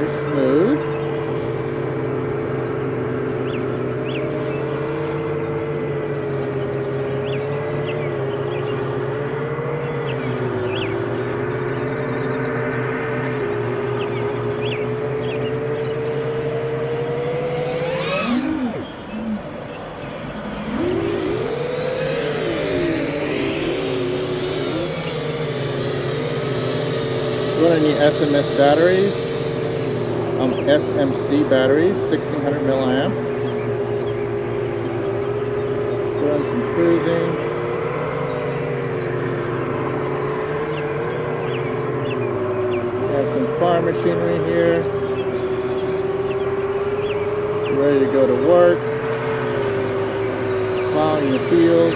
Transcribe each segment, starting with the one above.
very smooth. Running the SMS batteries, SMC batteries, 1600 milliamp. Run some cruising. Have some farm machinery here. Ready to go to work. Plowing the field.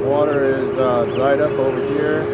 Water is dried up over here.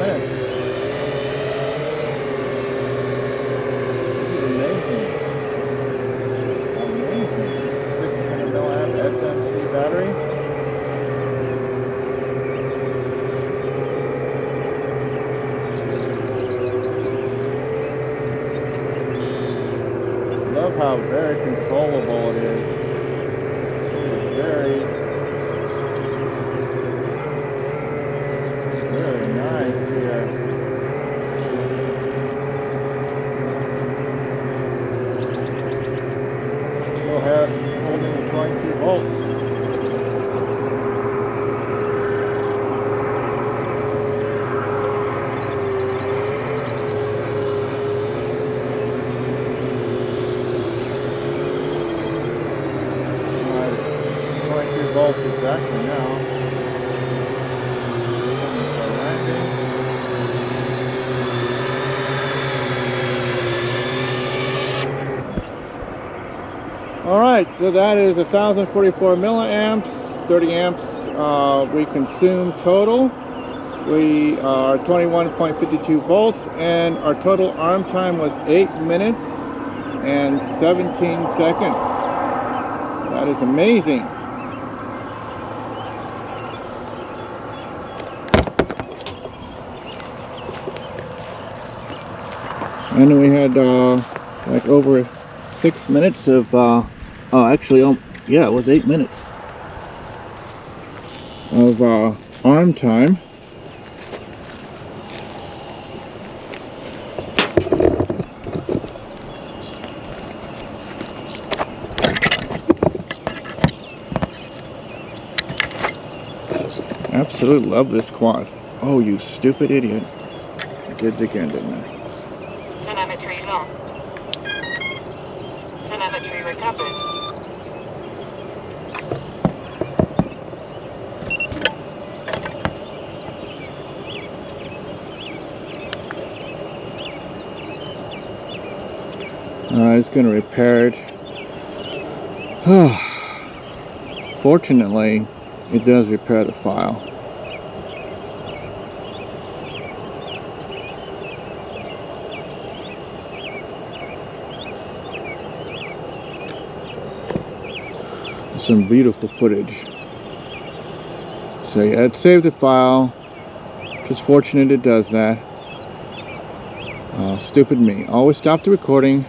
minutes. This is amazing. Amazing. 1600 milliamp SMC battery. Love how very controllable it is. It is very nice here. Go ahead, holding the 22 volts. Volts exactly now. Alright, so that is 1044 milliamps, 30 amps we consume total. We are 21.52 volts, and our total arm time was 8 minutes and 17 seconds. That is amazing. And then we had like over 6 minutes of yeah, it was 8 minutes of arm time. Absolutely love this quad. Oh, you stupid idiot. I did it again, didn't I? Telemetry lost. Telemetry recovered. It's going to repair it. Fortunately, it does repair the file. Some beautiful footage. So yeah, it saved the file. Just fortunate it does that. Stupid me. Always stop the recording.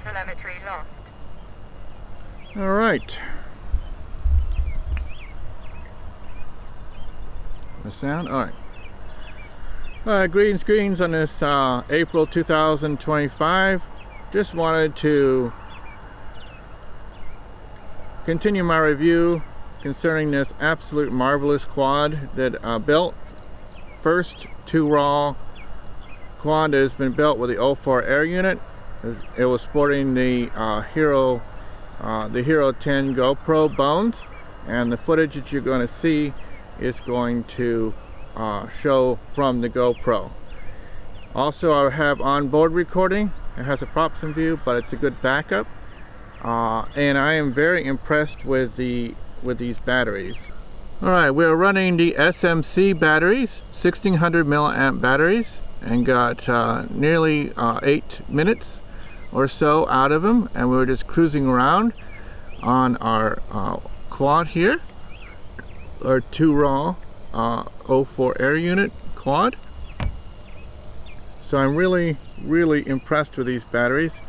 Telemetry lost. All right. The sound? All right. Greetings on this April 2025. Just wanted to continue my review concerning this absolute marvelous quad that built. First 2-raw quad that has been built with the O4 Air Unit. It was sporting the Hero 10 GoPro bones, and the footage that you're going to see is going to show from the GoPro. Also, I have onboard recording. It has a props in view, but it's a good backup. And I am very impressed with these batteries. All right, we're running the SMC batteries, 1600 milliamp batteries, and got nearly 8 minutes or so out of them, and we were just cruising around on our quad here, our 2-raw O4 Air Unit quad. So I'm really impressed with these batteries,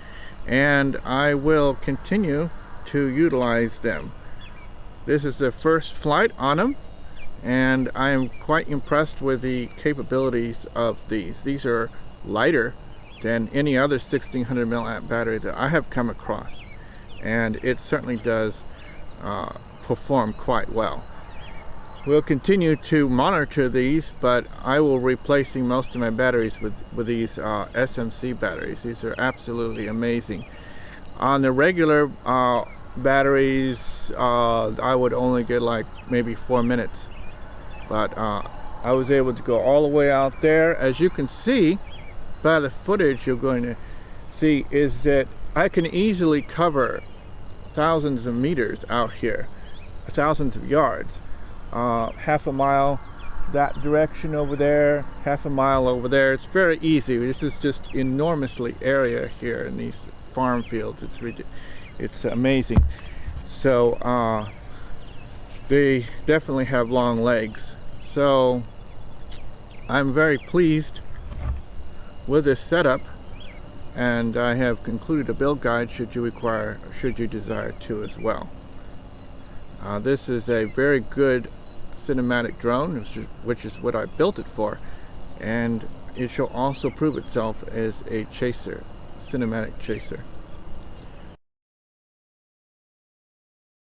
and I will continue to utilize them. This is the first flight on them, and I am quite impressed with the capabilities of these. These are lighter than any other 1600 milliamp battery that I have come across, and it certainly does perform quite well. We'll continue to monitor these, but I will be replacing most of my batteries with these SMC batteries. These are absolutely amazing. On the regular batteries, I would only get like maybe 4 minutes, but I was able to go all the way out there. As you can see, by the footage you're going to see is that I can easily cover thousands of meters out here, thousands of yards, half a mile that direction over there, half a mile over there. It's very easy. This is just enormously area here in these farm fields. It's amazing. So they definitely have long legs. So I'm very pleased with this setup, and I have concluded a build guide should you desire to as well. This is a very good cinematic drone, which is what I built it for, and it shall also prove itself as a chaser, cinematic chaser.